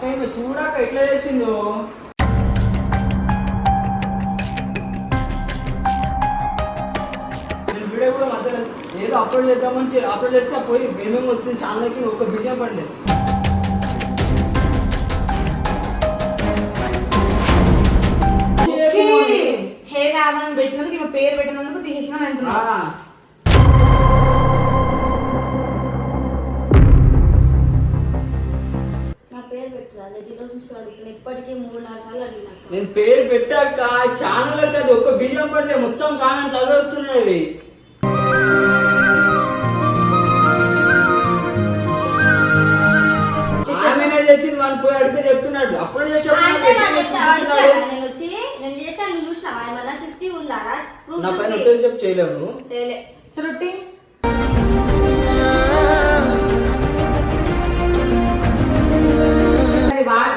అక్క చూడాక ఎట్లా చేసిందో నేను వీడియో కూడా మధ్యలో ఏదో అప్లోడ్ చేద్దామని అప్లోడ్ చేస్తే పోయి ఏమేమి వచ్చింది ఛానల్కి ఒక బిజియం పడలేదు. హే రామన్ పెట్టినందుకు ఈమె పేరు పెట్టినందుకు తీసేసిన అంటున్నా. నేను పేరు పెట్టాక ఛానల్ అది ఒక్క బిజియం పడలే, మొత్తం కామెంట్లు అవే వస్తున్నాయి. ఆమెనే తెచ్చింది వాళ్ళు పోయి అడిగితే చెప్తున్నాడు అప్పుడు నా పైన చెప్పి చేయలేము.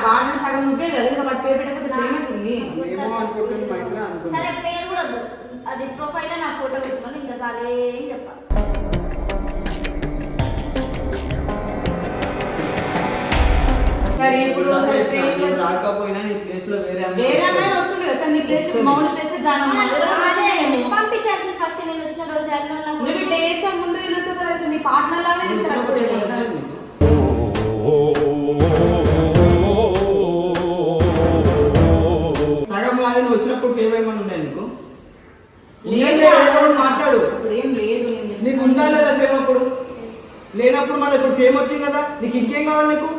వాడిని సగం నువ్వే కదా, ఇంకా వాడి పేరు పెట్టకపోతే ఏమవుతుంది? సరే పేరు కూడా వద్దు, అది ప్రొఫైల్ నా ఫోటో పెట్టుకొని ఇంకా సరే ఏం చెప్పాలి. రాకపోయినా నీ ప్లేస్ లో వేరే వస్తుంది కదా సార్, నీ ప్లేస్ మౌని ప్లేస్ పంపించాల్సి ఫస్ట్ నేను వచ్చిన రోజు నువ్వు ఇట్లా చేసే ముందు తెలుసు సార్, నీ పార్ట్నర్ లాగా సగం కాదు. నువ్వు వచ్చినప్పుడు ఫేమ్ ఏమని ఉండే నీకు? మాట్లాడు. ఏం లేదు నీకు ఉందా లేదా ఫేమ్? అప్పుడు లేనప్పుడు మళ్ళీ ఇప్పుడు ఫేమ్ వచ్చింది కదా, నీకు ఇంకేం కావాలి? నీకు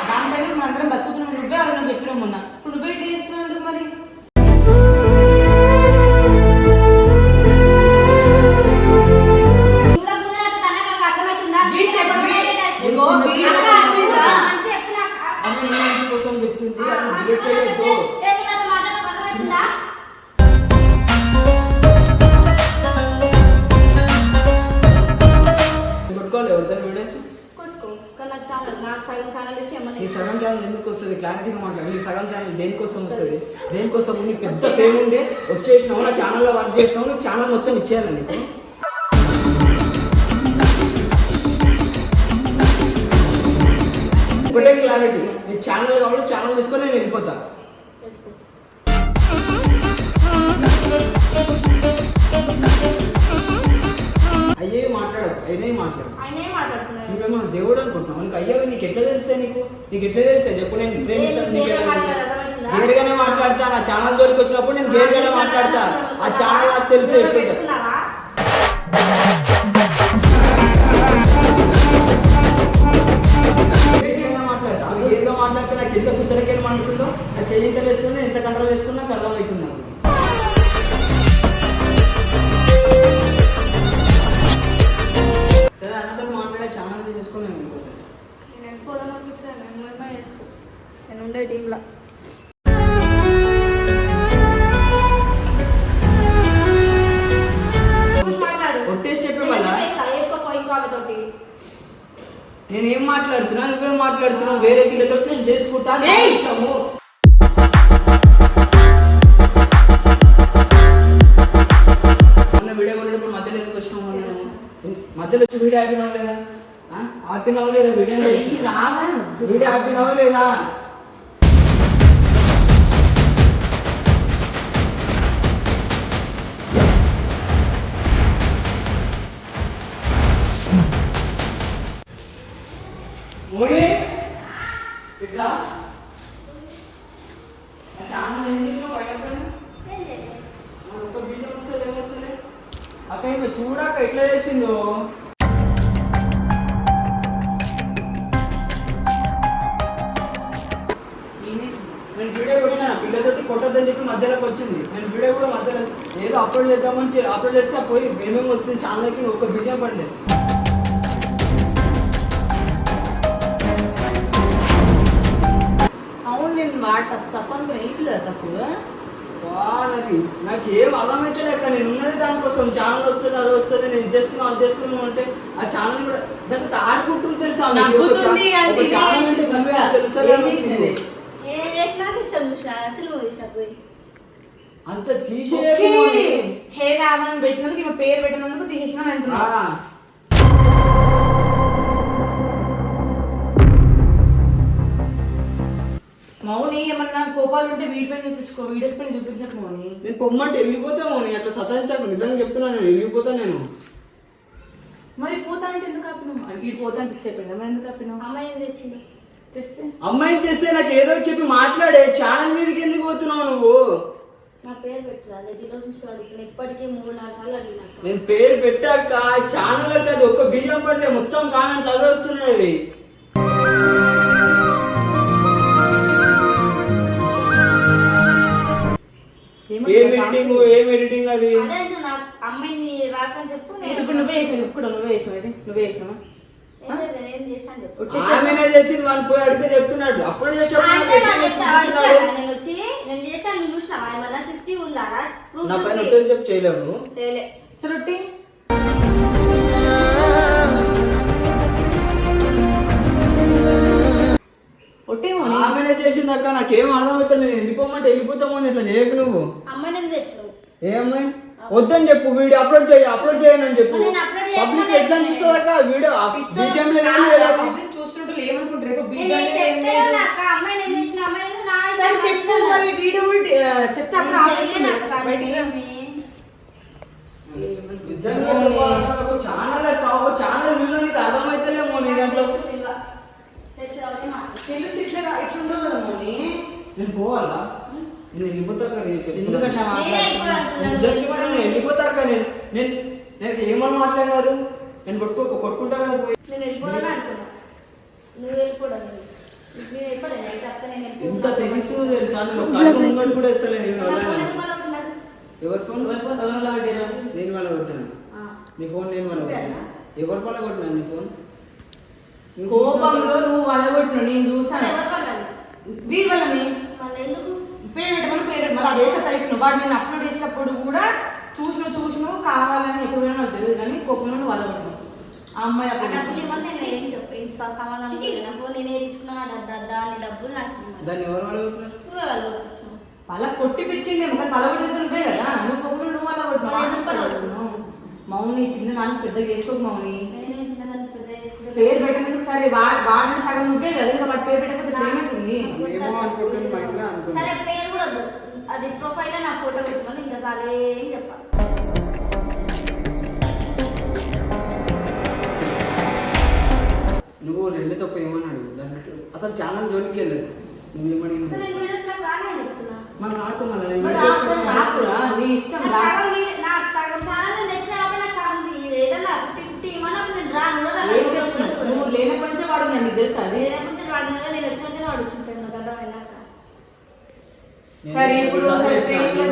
దానిపైన మనం అందరం బతుకుతున్నాం, నువ్వే అవన్నీ చెప్పినాం మొన్న. ఇప్పుడు నువ్వే ఇట్లా చేస్తున్నావు ఎందుకు మరి? సగం ఛానల్ ఎందుకు వస్తుంది? క్లారిటీగా మాట్లాడు. నీకు సగం ఛానల్ దేనికోసం వస్తుంది? దేనికోసం? నీకు పెద్ద ఫేమ్ ఉండే వచ్చేసినావు, నా ఛానల్లో వర్క్ చేసినావు, నీకు ఛానల్ మొత్తం ఇచ్చేయాలి. నీకు ఒకటే క్లారిటీ, నీకు ఛానల్ కావాలి, ఛానల్ తీసుకొని నేను వెళ్ళిపోతా. అయ్యే మాట్లాడు, అయినా మాట్లాడు. నువ్వేమో దేవుడు అనుకుంటున్నావు? నీకు అయ్యావి నీకు ఎట్లా తెలుసా? నీకు ఎట్లా తెలుసా చెప్పు? నేను ప్రేమిస్తాను, నీకు గేరుగానే మాట్లాడతా. నా ఛానల్ జోలికి వచ్చినప్పుడు నేను గేరుగానే మాట్లాడతా. ఆ ఛానల్ నాకు తెలుసు. మాట్లాడతా గేరుగా మాట్లాడితే నాకు ఎంత కుత్తలకేం అనుకుందో అది చెయ్యి వేసుకున్నా, ఎంత కంట్రోల్ వేసుకున్నా నాకు అర్థమవుతుంది. నాకు సరే అన్నతో మాట్లాడే ఛానల్ తీసేసుకొని నేను వెళ్ళిపోతాను. నేను ఉండే టీంలో కొట్టేసి చెప్పి మళ్ళా నేనేం మాట్లాడుతున్నా, నువ్వేం మాట్లాడుతున్నావు? వేరే పిల్లతో నేను చేసుకుంటా. మొన్న వీడియో కొనేటప్పుడు మధ్యలో ఎందుకు వచ్చినావు? మధ్యలో వచ్చి వీడియో ఆపినావు లేదా? ఆపినావు లేదా? వీడియో ఆపినావు లేదా? ఇట్లా అక్క చూడాక ఎట్లా చేసిందో నేను వీడియో కొట్టినా, పిల్లతోటి కొట్టద్దని చెప్పి మధ్యలోకి వచ్చింది. నేను వీడియో కూడా మధ్యలో ఏదో అప్లోడ్ చేద్దామని అప్లోడ్ చేస్తే పోయి ఏమేమి వచ్చింది ఛానల్కి ఒక బిజియం పడలేదు. అవును, నేను తప్పనుకున్నా తప్పు. నాకు ఏం అర్థమైతే లేక నేను ఉన్నది దానికోసం. ఛానల్ వస్తుంది, అది వస్తుంది, నేను చేసుకున్నాం అంటే ఆ ఛానల్ కూడా దానికి ఆడుకుంటుంది తెలుసా? అంత తీసే హే రావణ్ పెట్టినందుకు ఈమె పేరు పెట్టినందుకు తీసేసిన అంటున్నా. మౌని ఏమన్నా కోపాలు ఉంటే వీడియో చూపించుకో, వీడియోస్ పైన చూపించక మౌని. నేను పొమ్మంటే వెళ్ళిపోతా మౌని, అట్లా సతాయించాకు. నిజంగా చెప్తున్నా, నేను వెళ్ళిపోతా. నేను మరి పోతా అంటే ఎందుకు ఆపినావు? వీడు పోతా అని ఫిక్స్ అయిపోయిందా? మరి ఎందుకు ఆపినావు? అమ్మాయిని తెచ్చింది తెస్తే అమ్మాయిని తెస్తే నాకు ఏదో ఒకటి చెప్పి మాట్లాడే. ఛానల్ మీదకి ఎందుకు పోతున్నావు నువ్వు? నా పేరు పెట్టరాదు, ఈ రోజు నుంచి అడుగుతున్నా. ఇప్పటికీ 3-4 సార్లు అడిగినా. నేను పేరు పెట్టాక ఛానల్ కాదు, ఒక్క బియ్యం పడలే, మొత్తం కామెంట్లు అవి వస్తున్నాయి. ఏం ఎడిటింగ్ అది? అదే నా అమ్మాయిని రాకని చెప్పు. ఇప్పుడు నువ్వే చేసినావు, ఇప్పుడు నువ్వే చేసినావు, ఇది నువ్వే చేసినావా? నేను చేశాను చెప్పు. ఆమెనే చేసింది, వాళ్ళు పోయి అడిగితే చెప్తున్నాడు. అప్పుడు నేను వచ్చి నేను చేశాను, నువ్వు చూసినా ఏమన్నా 60 ఉందా? నా పైన ఒట్టేసి చెప్పి చేయలేవు నువ్వు. చేయలే సరొట్టి ఒట్టేమో ఆమెనే చేసింది అక్క. నాకేం అర్థమవుతుంది. నేను వెళ్ళిపోమంటే వెళ్ళిపోతామో అని ఇట్లా చేయకు నువ్వు. అమ్మాయిని తెచ్చావు. ఏ అమ్మాయి? వద్దని చెప్పు. వీడియో అప్లోడ్ చేయను అని చెప్పు. పబ్లిక్ ఎట్లా అనిపిస్తుంది అక్క? వీడియో బీజేఎంలో చూస్తుంటే ఏమనుకుంటారు? చెప్పు మరి వీడియో చెప్తే నిజంగా చెప్పాలంటే ఛానల్ వీడియో నీకు అర్థమైతేనేమో. నీ దాంట్లో తెలుసు ఇట్లుండో కదా మోని. నేను పోవాలా? నేను వెళ్ళిపోతాక ఎందుకట్లా వెళ్ళిపోతాక నేను ఏమని మాట్లాడినారు? నేను కొట్టుకుంటా కదా పోయి. నేను వెళ్ళిపోదాను అనుకున్నా, నువ్వు వెళ్ళిపోవడం. నేను ఎప్పుడే అక్క నేను ఎంత తెలుస్తుంది తెలుసా? నేను కళ్ళు ముంగడు కూడా ఇస్తలే. నేను ఎవరి ఫోన్? నేను వాళ్ళ కొట్టాను. నీ ఫోన్ నేను వాళ్ళ కొట్టాను. ఎవరి వల్ల కొట్టినా నీ ఫోన్? కోపంలో నువ్వు వలగొట్టిన నేను చూసాను. వీడి వల్లని ఎందుకు పేరు పెట్టమని మళ్ళీ అదే సతాయిస్తున్నావు. వాడు నేను అప్లోడ్ చేసినప్పుడు కూడా చూసినావు కావాలని ఎప్పుడు నాకు తెలియదు, కానీ కోపంలో నువ్వు వలగొట్టినావు. ఆ అమ్మాయి అప్పుడు దాన్ని ఎవరు వాళ్ళు వాళ్ళ కొట్టిపించింది పలగొట్టింది నువ్వే కదా. నువ్వు కోపంలో నువ్వు వలగొట్టినావు. మౌని చిన్న దాన్ని పెద్దగా చేసుకోకు మౌని. పేరు పెట్టినందుకు సరే వాడిని సగం నువ్వే కదా, ఇంకా వాటి పేరు పెట్టకపోతే ఏమవుతుంది? సరే పేరు కూడా వద్దు, అది ప్రొఫైల్ నా ఫోటో పెట్టుకొని ఇంకా సరే ఏం చెప్పాలి. నువ్వు రెండు తప్ప ఏమన్నాడు దాన్ని అసలు ఛానల్ జోలికి వెళ్ళదు. నువ్వేమని మన నాకు నీ ఇష్టం. నువ్వు లేనప్పటి నుంచే వాడు నన్ను తెలుసా? సరే ఇప్పుడు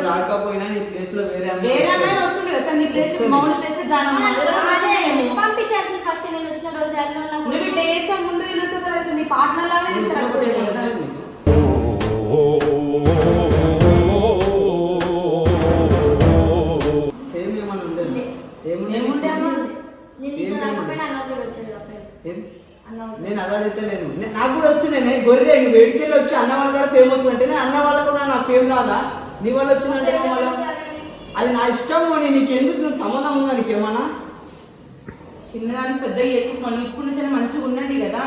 రాకపోయినా నీ ప్లేస్ లో వేరే అమ్మాయి వస్తుంది కదా సార్. నీ ప్లేస్ మౌని ప్లేస్ పంపించాల్సింది ఫస్ట్ నేను వచ్చిన రోజు. నువ్వు దేశం ముందు తెలుస్తా సార్. నీ పార్ట్నర్ లాగా నేను అది అడిగితే నేను నాకు కూడా వస్తున్నాయి. గొర్రె నువ్వు వేడికెళ్ళి వచ్చి అన్న వాళ్ళు కూడా ఫేమస్ అంటే అన్న వాళ్ళు కూడా నాకు ఫేమ్ రాదా? నీ వాళ్ళు వచ్చిందంటే మళ్ళీ అది నా ఇష్టం. నీకు ఎందుకు సంబంధం ఉందా? నీకేమన్నా చిన్నదాన్ని పెద్ద చేసుకుంటాను. ఇప్పుడు నుంచి మంచిగా ఉండండి కదా.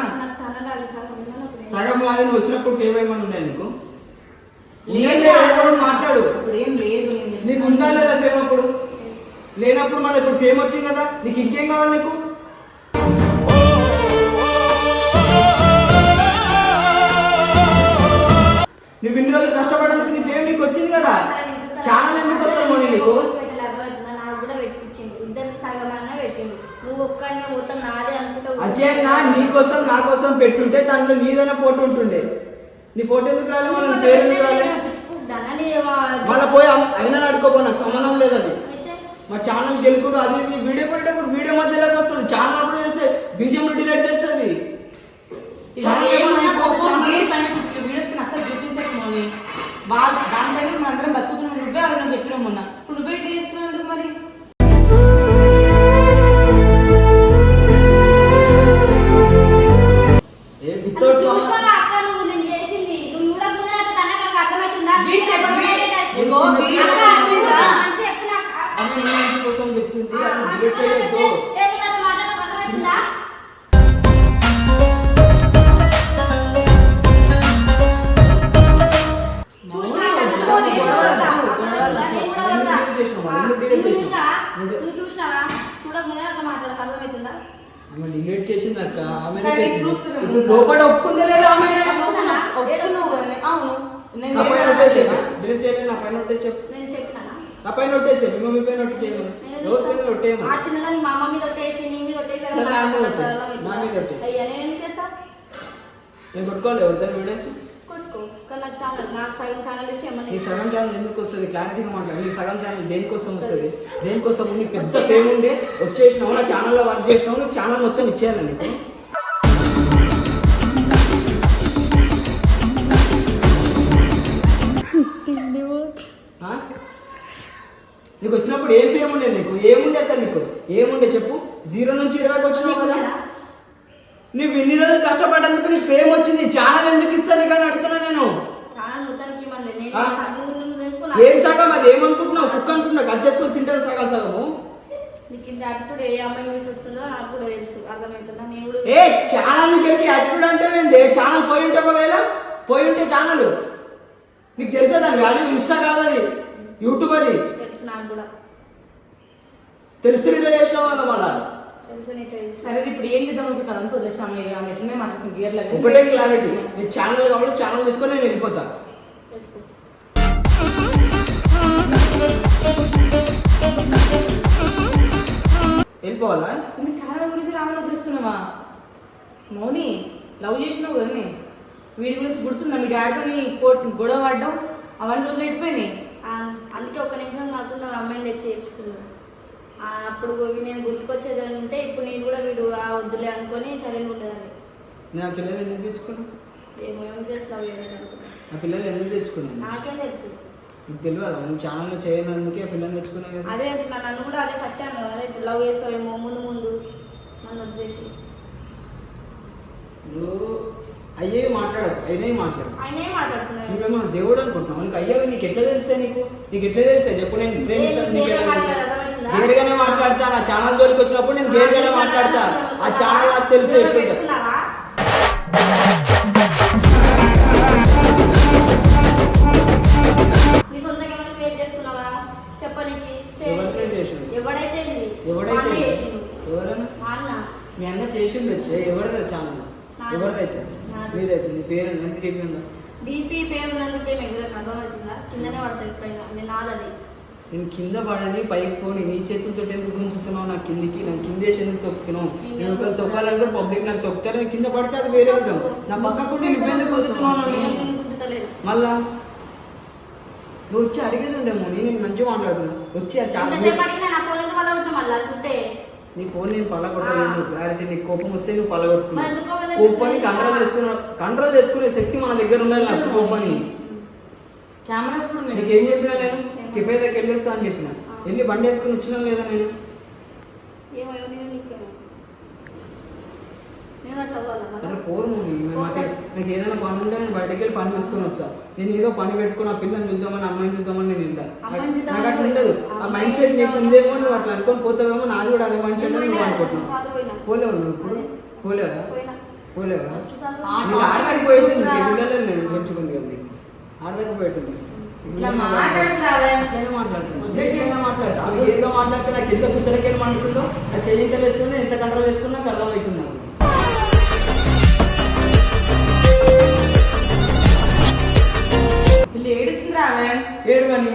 సగం కాదు, నువ్వు వచ్చినప్పుడు ఫేమ్ ఏమన్నా ఉండే నీకు? మాట్లాడు. ఇప్పుడు ఏం లేదు. నీకు ఉందా లేదా ఫేమ్? అప్పుడు లేనప్పుడు మళ్ళీ ఇప్పుడు ఫేమ్ వచ్చింది కదా, నీకు ఇంకేం కావాలి? నీకు నువ్వు ఇన్ని రోజులు కష్టపడేందుకు నీ ఫేమ్ నీకు వచ్చింది కదా. ఛానల్ ఎందుకు వస్తావు నీకు? అజయ్ నీకోసం నా కోసం పెట్టుంటే దాంట్లో నీదైనా ఫోటో ఉంటుండే. నీ ఫోటో ఎందుకు రాలేదు? మన పేరు ఎందుకు రాలేదు? మళ్ళీ పోయి అయినా అడుకోపో, నాకు సంబంధం లేదు. అది మా ఛానల్ గెలుకుడు. అది వీడియో కొట్టేటప్పుడు వీడియో మధ్యలోకి వస్తుంది. ఛానల్ అప్లోడ్ చేస్తే బీజేఎం డిలీట్ చేస్తుంది. దానిపైన మనం అందరం బతుకుతున్నాం. నువ్వే అవి నాకు చెప్పినావు మొన్న. ఇప్పుడు నువ్వే ఇట్లా చేస్తున్నావు మరి? వస్తుంది అది డిలీట్ చేయొద్దు. ఆమె డిలీట్ చేసింది అక్క, ఆమె సరే, చేసింది. చూస్తున్నాను. ఇప్పుడు లోపల ఒప్పుకుందే లేదా ఆమె? అవును నేను నా పైన నోటేసి చెప్పు. డిలీట్ చేయలేదు, నా పైన నోటేసి చెప్పు. నేను చెప్పినానా? నా పైన నోటేసి చెప్పు. మమ్మీ పైన నోట్ చేయమని. ఎవరి పైన నోటేయమని? ఆ చిన్నదాన్ని మా మమ్మీ తొట్టేసి నీ మీద తొట్టేసి సరే, నా మీద కొట్టు. నా మీద కొట్టు. అయ్యా నేను ఎందుకు చేస్తా? నేను కొట్టుకోవాలి ఎవరిదాన్ని వీడియోస్. కొట్టుకో కానీ నాకు ఛానల్ నాకు సగం ఛానల్ ఇచ్చి నీ ఏమన్నా సగం ఛానల్ ఎందుకు వస్తుంది? క్లారిటీగా మాట్లాడు. నీ సగం ఛానల్ దేనికోసం వస్తుంది? దేనికోసం? నీ పెద్ద ఫేమ్ ఉండే వచ్చేసినావు, నా ఛానల్లో వర్క్ చేసినావు, నీకు ఛానల్ మొత్తం ఇచ్చేయాలి నీకు. ఆ? నీకు వచ్చినప్పుడు ఏం ఫేమ్ ఉండే? నీకు ఏముండే అసలు? నీకు ఏముండే చెప్పు? 0 నుంచి 20 వచ్చినావు కదా. నువ్వు ఇన్ని రోజులు కష్టపడ్డందుకు నీకు ఫేమ్ వచ్చింది. ఛానల్ ఎందుకు ఇస్తాను కానీ అడుగుతున్నా నేను. ఛానల్ మొత్తానికి ఇవ్వండి. నేను ఆ? సగం నువ్వు తెలుసుకున్నా. ఏం సగం? అది ఏమనుకుంటున్నావు? కుక్క అనుకుంటున్నావు? కట్ చేసుకొని తింటాడు సగం సగము. నీకు ఇంత అటుడు ఏ అమ్మాయి చూసి వస్తుందో నాకు కూడా తెలుసు, అర్థమవుతుందా? నేను కూడా ఏ ఛానల్ నీకు అప్పుడు అంటే ఏంది? ఛానల్ పోయి ఉంటే ఒకవేళ పోయి ఉంటే ఛానల్ నీకు తెలుసా దాని వాల్యూ? ఇన్స్టా కాదు అది, యూట్యూబ్ అది. తెలుసు నాకు కూడా తెలిసి ఇట్లా చేసినావు కదా మళ్ళా. తెలుసు నీకు తెలుసు. సరే ఇప్పుడు ఏం చేద్దాం అనుకుంటున్నాను అంత వదిలేసి ఆమె ఎట్లనే మాట్లాడుతుంది గేర్లో ఒకటే క్లారిటీ, నీకు ఛానల్ కావాలి, ఛానల్ తీసుకొని నేను వెళ్ళిపోతా. పెట్టుకో. వెళ్ళిపోవాలా? నీకు చాలా గురించి రావాలని వచ్చేస్తున్నావా? మౌని లవ్ చేసినావు కదా నీ వీడి గురించి గుర్తుందా? మీ డాడీతో గొడవ పడ్డావు, అవన్నీ రోజులు అయిపోయినాయి. అందుకే ఒక్క నిమిషం కాకుండా అమ్మాయిని తెచ్చి చేసుకున్నాను. అప్పుడు పోయి నేను గుర్తుకొచ్చేది అంటే ఇప్పుడు నేను కూడా వీడు వద్దులే అనుకొని సరైన ఉండేదాన్ని. నేను ఆ పిల్లలు ఎందుకు తెచ్చుకున్నాను? ఏమేమి చేస్తావు ఏదైనా అనుకున్నా. ఆ పిల్లలు ఎందుకు తెచ్చుకున్నాను? నాకేం తెలుసు. నీకు తెలియదా? నువ్వు ఛానల్లో చేయనందుకే ఆ పిల్లలు తెచ్చుకున్నావు కదా. అదే అంటున్నా, నన్ను కూడా అదే ఫస్ట్ టైం అదే ఇప్పుడు లవ్ చేస్తావేమో ముందు నన్ను వదిలేసి. నువ్వు అయ్యేవి మాట్లాడవు, అయినవి మాట్లాడు. ఆయనే మాట్లాడుతున్నాను. నువ్వేమో దేవుడు అనుకుంటున్నావు. నీకు అయ్యావి నీకు ఎట్లా తెలుస్తాయి? నీకు ఎట్లా తెలుస్తాయి చెప్పు? నేను ప్రేమిస్తాను నీకు ఎట్లా తెలుస్తాయి? గేరుగానే మాట్లాడతా. నా ఛానల్ జోలికి వచ్చినప్పుడు నేను గేరుగానే మాట్లాడతా. ఆ ఛానల్ నాకు తెలుసు ఎట్లుంటుంది. నీ సొంతంగా ఏమైనా క్రియేట్ చేసుకున్నావా చెప్పనీకి? ఎవరు create చేసిండు? ఎవడైతే ఎవడైతే చేసిండు? ఎవరన్నా? మా అన్న. మీ అన్న చేసిండు వచ్చే. ఎవరిది ఛానల్? ఎవరిదైతే? మీదైతే. నీ పేరు ఎంత టీవీ ఉందా? డీపీ పేరు ఉన్నందుకే ఎగురకు అర్థమవుతుందా? కిందనే పడతాయి ఎప్పుడైనా. నేను నాదది. నేను కింద పడని పైకి పోని నీ చేతులతో ఎందుకు గుంజుతున్నావు? నాకు కిందికి నన్ను కిందేసి ఎందుకు తొక్కుతున్నావు? నేను ఒకరు తొక్కాలంటే పబ్లిక్ నాకు తొక్కుతారు. నేను కింద పడితే అది వేరే విధం. నా పక్కకు నువ్వెందుకు పొందుతున్నావు నన్ను? నేను గుర్తుతలేదు. మళ్ళా నువ్వు వచ్చి అడిగేది ఉండేమో. నేను మంచిగా మాట్లాడుతున్నా. వచ్చి ఆ ఛానల్ ఎంతసేపు అడిగినా నా ఫోన్ ఎందుకు అలా ఉంటుంది మళ్ళీ అనుకుంటే? నీ ఫోన్ నేను పలగొట్టలేదు. క్లారిటీ. నీకు కోపం వస్తే నువ్వు పలగొట్టుకున్నావు. మరి ఎందుకో వెళ్ళి కోపాన్ని కంట్రోల్ చేసుకునే శక్తి మన దగ్గర ఉండాలి. నాకు కోపాన్ని. కెమెరాస్ కూడా ఉన్నాయి. నీకు ఏం చెప్పినా నేను కిఫే దగ్గర వెళ్ళొస్తా అని చెప్పిన. వెళ్ళి బండి వేసుకుని వచ్చినా లేదా నేను? ఏమో నీకేమో నేను అట్లా అవ్వాలా అరే మరి? పోరు నాకు ఏదైనా పని ఉంటే నేను బయటకు వెళ్ళి పని తీసుకొని వస్తా. నేను ఏదో పని పెట్టుకుని ఆ పిల్లని చూద్దామని అమ్మాయిని చూద్దామని నేను వెళ్తా. అమ్మాయిని చూద్దామని నాకు అట్లా ఉండదు. ఆ మైండ్ సెట్ నీకు ఉందేమో, నువ్వు అట్లా అనుకొని పోతావేమో. నాది కూడా అదే మైండ్ సెట్ నువ్వు అనుకుంటున్నావు. పోలేవు నువ్వు ఇప్పుడు? పోలేవా? పోలేవా? నీకు ఆడదానికి పోయేసింది. పిల్లలు నేను పెంచుకుంది కదా. నీకు ఆడదానికి పోయేటుంది. ఇట్లా మాట్లాడదు రావే. అట్లనే మాట్లాడుతాను. ఉద్దేశంగా మాట్లాడతా. అవి ఏదో మాట్లాడితే నాకు ఎంత కుత్తలకెళ్ళి మాట్లాడుతుందో అది చెయ్యింతలు వేసుకున్నా ఎంత కంట్రోల్ వేసుకున్నా నాకు అర్థమవుతుంది. నాకు వీళ్ళు ఏడుస్తుంది రావే. ఏడు కానీ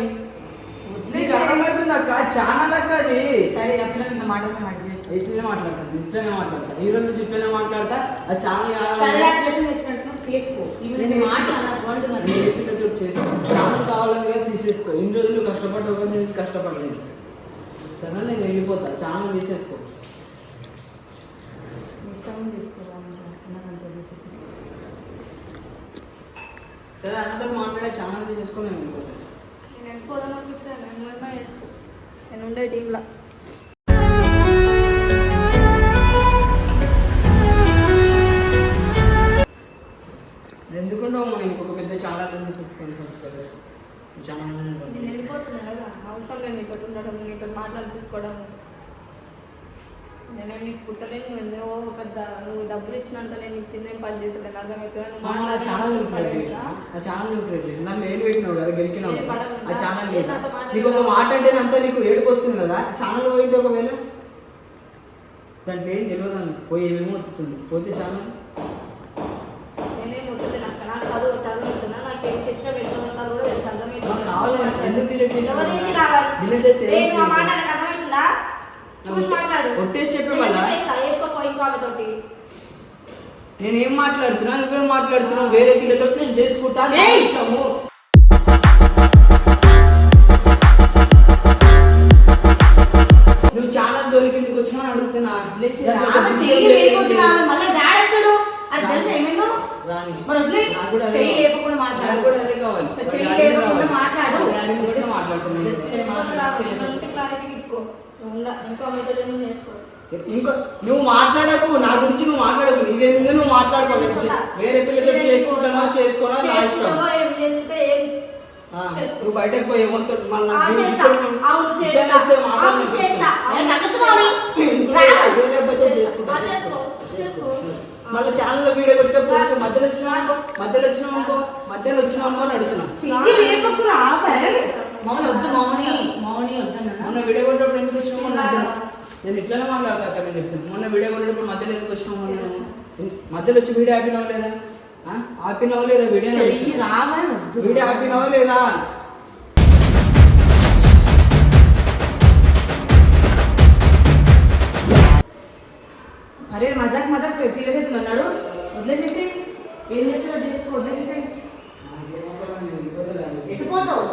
నీకు అర్థమవుతుంది అక్క. ఛానల్ అక్క అది. సరే ఆ పిల్లలు ఇంత మాట్లాడుతున్నా ఇట్లనే మాట్లాడతాను. ఇట్లనే మాట్లాడతా. ఈ రోజు నుంచి ఇట్లనే మాట్లాడతా. అది ఛానల్ సరే అట్లయితే చేసుకుంటున్నావు చేసుకో. ఇవి మాట్లాడకు అంటున్నాను. చేసుకో. ఛానల్ కావాలని కదా తీసేసుకో. ఇన్ని రోజులు కష్టపడ్డావు కదా, నేను కష్టపడలేదు. సరే నేను వెళ్ళిపోతా. ఛానల్ తీసేసుకో. ఇష్టం చేసుకోవాలి. సరే అన్నతో మాట్లాడే ఛానల్ తీసేసుకొని నేను వెళ్ళిపోతాను. నేను వెళ్ళిపోదాం అనిపించాను. నేను ఏమో చేసుకో. నేను ఉండే టీంలో ఎందుకుంటావు మనం ఇంకొక పెద్ద ఛానల్ చుట్టుకొని ఛానల్ నేను వెళ్ళిపోతున్నా కదా. అవసరం లేదు నీతో ఉండడం, నీతో మాట్లాడిపించుకోవడం. నేను నీకు పుట్టలేను, నువ్వు పెద్ద నువ్వు డబ్బులు ఇచ్చినంత నేను నీకు కింద పని చేసలేను, అర్థమవుతుంది. ఆ ఛానల్ నన్ను ఏం పెట్టినావు కదా గెలికినావు కదా, ఆ ఛానల్ లేదు. నీకు ఒక మాట అంటే అంతా నీకు ఏడుపు వస్తుంది కదా, ఛానల్ పోయింటే ఒకవేళ దాంట్లో ఏం తెలియదు అని పోయి ఏమేమో వస్తుంది పోతే ఛానల్ నేనేం వద్దులే, నాకు చదువుతున్నా, నాకు ఏం సిస్టమ్ ఎట్లా ఉంటారో కూడా తెలుసు, అర్థమవుతుంది. కావాలంటే ఎందుకు డిలీట్ ఎవరి నుంచి రావాలి? డిలీట్ చేసి నేను ఆ మాట నాకు అర్థమవుతుందా? చూసి మాట్లాడు. ఒట్టేసి చెప్పే మళ్ళా వేసుకోపో ఇంకో ఆమెతోటి. నేనేం మాట్లాడుతున్నా నువ్వేం మాట్లాడుతున్నావు, వేరే పిల్లతో నేను చేసుకుంటా ఇష్టము. నువ్వు ఛానల్ దొరికి ఎందుకు వచ్చినా అడుగుతున్నా. చెయ్యి లేకపోతే మళ్ళీ డాడీ వచ్చాడు అది తెలుసా ఏమైందో రాని మరి వదిలే. నాకు కూడా అదే చెయ్యి కావాలి. లేకుండా నాకు మాట్లాడు. కూడా అదే కావాలి. చెయ్యి డాడీ లేకుండా కావాలి. మాట్లాడు. డాడీ కూడా మాట్లాడుతున్నాను. ఇంటి క్లారిటీ ఇచ్చుకో. ఇంకో ఆమెతో నువ్వు చేసుకో. ఇంకో నువ్వు మాట్లాడకు, నా గురించి నువ్వు మాట్లాడకు, నీవేందో నువ్వు మాట్లాడుకోవాలి. వేరే పిల్లతో చేసుకుంటానో చేసుకోనో నా ఇష్టం. చేసుకుంటావో ఏం చేసుకుంటే ఏం చేసుకో. నువ్వు బయటకు పోయి ఏమంతో మళ్ళీ ఆ, చేస్తా. అవును, చేస్తా. అవును, చేస్తా. నేను సంగతున్నాను. వేరే అబ్బాయితో చేసుకుంటా ఆ, చేసుకో. చేసుకో. మళ్ళీ ఛానల్లో వీడియో పెట్టకపోతే మధ్యలో వచ్చినావు మధ్యలో వచ్చినావు అని అడుగుతున్నా. చెయ్యి లేపకు రావే. మౌని వద్దు, మౌని వద్దన్నా. మొన్న వీడియో కొట్టేటప్పుడు ఎందుకు వచ్చినావు మొన్న మధ్యలో? నేను ఇట్లానే మాట్లాడతా అక్కడ, నేను చెప్తాను. మొన్న వీడియో కొట్టేటప్పుడు మధ్యలో ఎందుకు వచ్చినావు మధ్యలో వచ్చి వీడియో ఆపినావు లేదా? ఆపినావు లేదా వీడియో? చెయ్యి రావే వద్దు. వీడియో ఆపినావా లేదా? అరే మజాక్ సీరియస్ అవుతున్నాడు. వదిలేసేసి ఏం చేస్తున్నాడు చేసుకో, వదిలేసేసి ఎటు పోతావు?